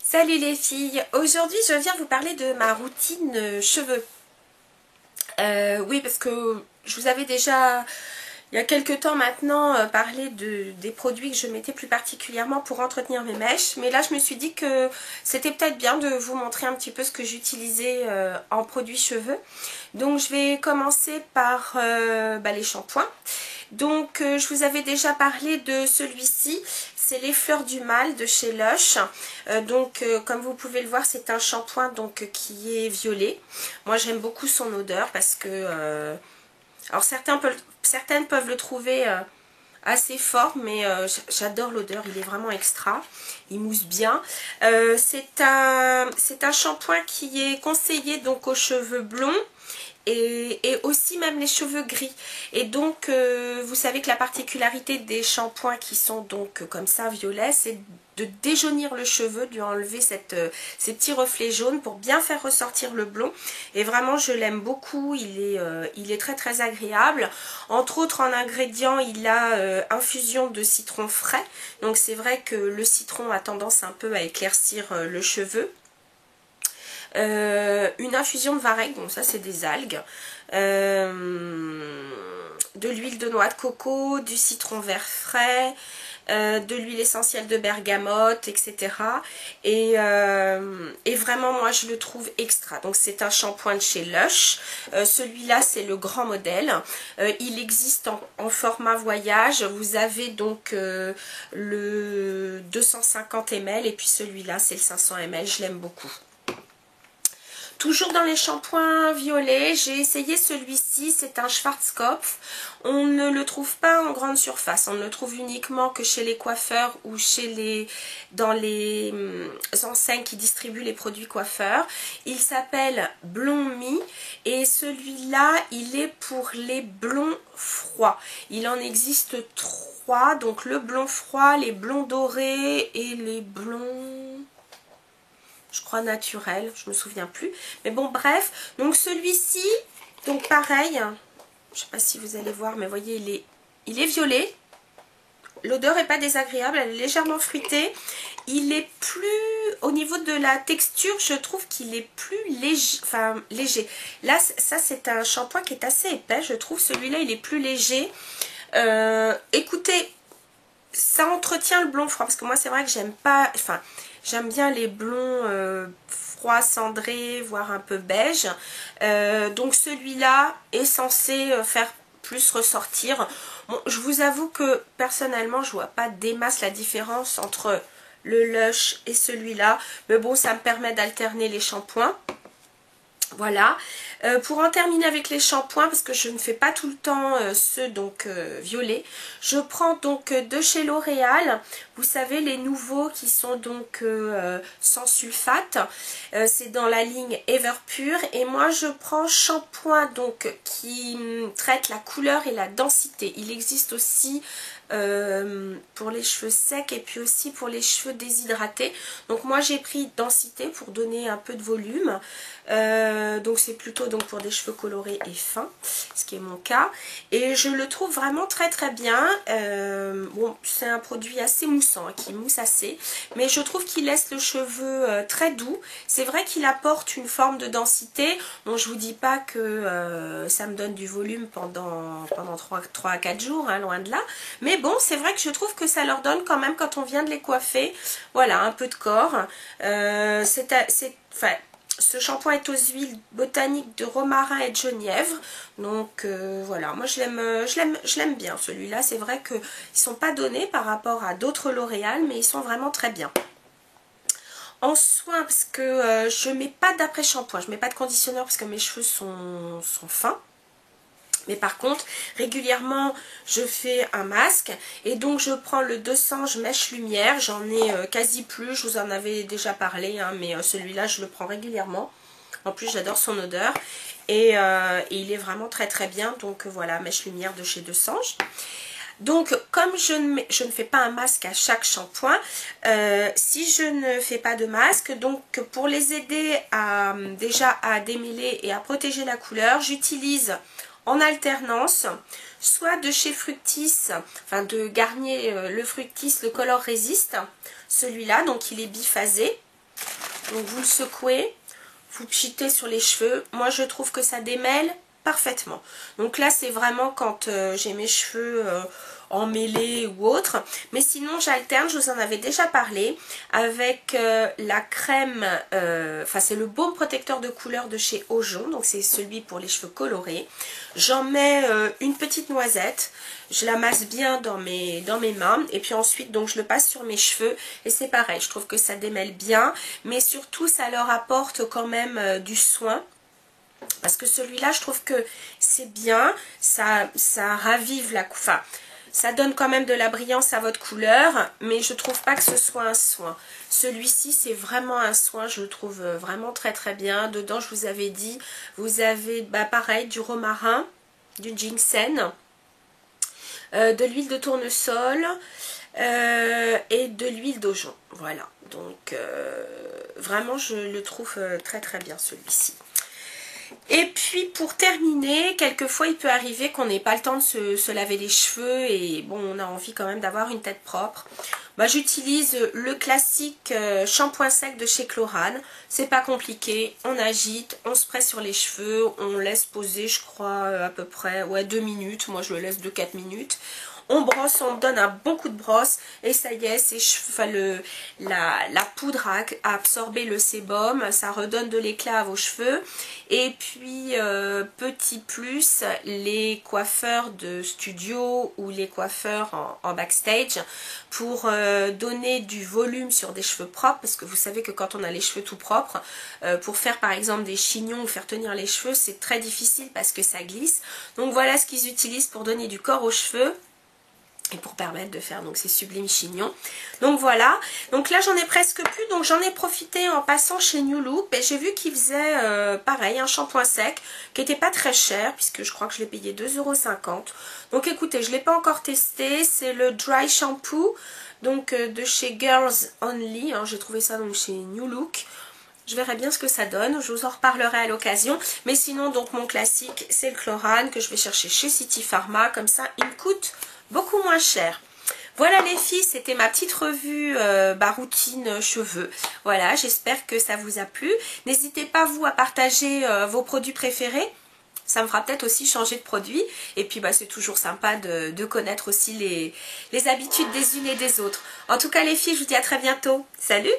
Salut les filles, aujourd'hui je viens vous parler de ma routine cheveux. Oui, parce que je vous avais déjà il y a quelques temps maintenant parlé des produits que je mettais plus particulièrement pour entretenir mes mèches, mais là je me suis dit que c'était peut-être bien de vous montrer un petit peu ce que j'utilisais en produits cheveux. Donc je vais commencer par les shampoings. Donc je vous avais déjà parlé de celui-ci, c'est les Fleurs du Mal de chez Lush. Comme vous pouvez le voir, c'est un shampoing donc qui est violet. Moi j'aime beaucoup son odeur parce que alors certaines peuvent le trouver assez fort, mais j'adore l'odeur, il est vraiment extra, il mousse bien. C'est un shampoing qui est conseillé donc aux cheveux blonds et aussi même les cheveux gris. Et donc vous savez que la particularité des shampoings qui sont donc comme ça violets, c'est de déjaunir le cheveu, de lui enlever ces petits reflets jaunes pour bien faire ressortir le blond. Et vraiment je l'aime beaucoup, il est très très agréable. Entre autres en ingrédients, il a infusion de citron frais, donc c'est vrai que le citron a tendance un peu à éclaircir le cheveu. Une infusion de varech, donc ça c'est des algues, de l'huile de noix de coco, du citron vert frais, de l'huile essentielle de bergamote, etc. Et vraiment moi je le trouve extra. Donc c'est un shampoing de chez Lush. Celui-là c'est le grand modèle. Il existe en format voyage. Vous avez donc le 250 ml et puis celui-là c'est le 500 ml. Je l'aime beaucoup. Toujours dans les shampoings violets, j'ai essayé celui-ci, c'est un Schwarzkopf. On ne le trouve pas en grande surface, on ne le trouve uniquement que chez les coiffeurs ou dans les enseignes qui distribuent les produits coiffeurs. Il s'appelle Blond Me et celui-là, il est pour les blonds froids. Il en existe 3, donc le blond froid, les blonds dorés et les blonds... je crois naturel, je me souviens plus. Mais bon, bref. Donc celui-ci, donc pareil. Je sais pas si vous allez voir, mais voyez, il est violet. L'odeur est pas désagréable, elle est légèrement fruitée. Il est plus, au niveau de la texture, je trouve qu'il est plus léger. Enfin, léger. Là, ça c'est un shampoing qui est assez épais, je trouve. Celui-là, il est plus léger. Écoutez, ça entretient le blond froid. Parce que moi, c'est vrai que j'aime pas... Enfin... j'aime bien les blonds froids, cendrés, voire un peu beige. Donc celui-là est censé faire plus ressortir. Bon, je vous avoue que personnellement, je vois pas des masses la différence entre le Lush et celui-là. Mais bon, ça me permet d'alterner les shampoings. Voilà. Pour en terminer avec les shampoings, parce que je ne fais pas tout le temps ceux donc violets, je prends donc de chez L'Oréal, vous savez les nouveaux qui sont donc sans sulfate, c'est dans la ligne Everpure, et moi je prends shampoing donc qui traite la couleur et la densité. Il existe aussi pour les cheveux secs et puis aussi pour les cheveux déshydratés. Donc moi j'ai pris densité pour donner un peu de volume. Donc c'est plutôt donc pour des cheveux colorés et fins, ce qui est mon cas. Et je le trouve vraiment très très bien. Bon, c'est un produit assez moussant, hein, qui mousse assez. Mais je trouve qu'il laisse le cheveu très doux. C'est vrai qu'il apporte une forme de densité. Bon, je vous dis pas que ça me donne du volume pendant 3 à 4 jours, hein, loin de là. Mais bon, c'est vrai que je trouve que ça leur donne quand même, quand on vient de les coiffer, voilà, un peu de corps. Ce shampoing est aux huiles botaniques de romarin et de genièvre. Donc voilà, moi je l'aime bien celui-là. C'est vrai qu'ils ne sont pas donnés par rapport à d'autres L'Oréal, mais ils sont vraiment très bien. En soin, parce que je ne mets pas d'après-shampoing, je ne mets pas de conditionneur parce que mes cheveux sont fins. Mais par contre, régulièrement, je fais un masque. Et donc, je prends le 200 mèche lumière. J'en ai quasi plus. Je vous en avais déjà parlé. Hein, mais celui-là, je le prends régulièrement. En plus, j'adore son odeur. Et il est vraiment très très bien. Donc, voilà, mèche lumière de chez 200. Donc, comme je ne fais pas un masque à chaque shampoing, si je ne fais pas de masque, donc pour les aider déjà à démêler et à protéger la couleur, j'utilise en alternance, soit de chez Fructis, enfin de Garnier, le Fructis, le Color Resist, celui-là, donc il est biphasé. Donc vous le secouez, vous pchitez sur les cheveux. Moi je trouve que ça démêle parfaitement. Donc là c'est vraiment quand j'ai mes cheveux emmêlés ou autre. Mais sinon j'alterne, je vous en avais déjà parlé, avec la crème, enfin c'est le baume protecteur de couleur de chez Ojon. Donc c'est celui pour les cheveux colorés. J'en mets une petite noisette. Je la masse bien dans mes mains et puis ensuite donc je le passe sur mes cheveux et c'est pareil, je trouve que ça démêle bien, mais surtout ça leur apporte quand même du soin. Parce que celui-là, je trouve que c'est bien, ça ravive la couleur, enfin, ça donne quand même de la brillance à votre couleur, mais je trouve pas que ce soit un soin. Celui-ci, c'est vraiment un soin, je le trouve vraiment très très bien. Dedans, je vous avais dit, vous avez pareil, du romarin, du ginseng, de l'huile de tournesol et de l'huile d'Ojon. Voilà, donc vraiment, je le trouve très très bien celui-ci. Et puis pour terminer, quelquefois il peut arriver qu'on n'ait pas le temps de se laver les cheveux et bon, on a envie quand même d'avoir une tête propre. J'utilise le classique shampoing sec de chez Chlorane. C'est pas compliqué, on agite, on se presse sur les cheveux, on laisse poser je crois à peu près 2 minutes, moi je le laisse de 4 minutes. On brosse, on donne un bon coup de brosse et ça y est, ces cheveux, enfin la poudre a absorbé le sébum, ça redonne de l'éclat à vos cheveux. Et puis petit plus, les coiffeurs de studio ou les coiffeurs en backstage, pour donner du volume sur des cheveux propres, parce que vous savez que quand on a les cheveux tout propres, pour faire par exemple des chignons ou faire tenir les cheveux, c'est très difficile parce que ça glisse. Donc voilà ce qu'ils utilisent pour donner du corps aux cheveux et pour permettre de faire donc ces sublimes chignons. Donc voilà, donc là j'en ai presque plus, donc j'en ai profité en passant chez New Look et j'ai vu qu'ils faisaient pareil, un shampoing sec qui n'était pas très cher puisque je crois que je l'ai payé 2,50 €. Donc écoutez, je ne l'ai pas encore testé, c'est le Dry Shampoo donc de chez Girls Only, hein, j'ai trouvé ça donc chez New Look. Je verrai bien ce que ça donne, je vous en reparlerai à l'occasion. Mais sinon, donc mon classique, c'est le Chlorane que je vais chercher chez City Pharma. Comme ça, il me coûte beaucoup moins cher. Voilà les filles, c'était ma petite revue routine cheveux. Voilà, j'espère que ça vous a plu. N'hésitez pas vous à partager vos produits préférés. Ça me fera peut-être aussi changer de produit. Et puis c'est toujours sympa de connaître aussi les habitudes des unes et des autres. En tout cas les filles, je vous dis à très bientôt. Salut!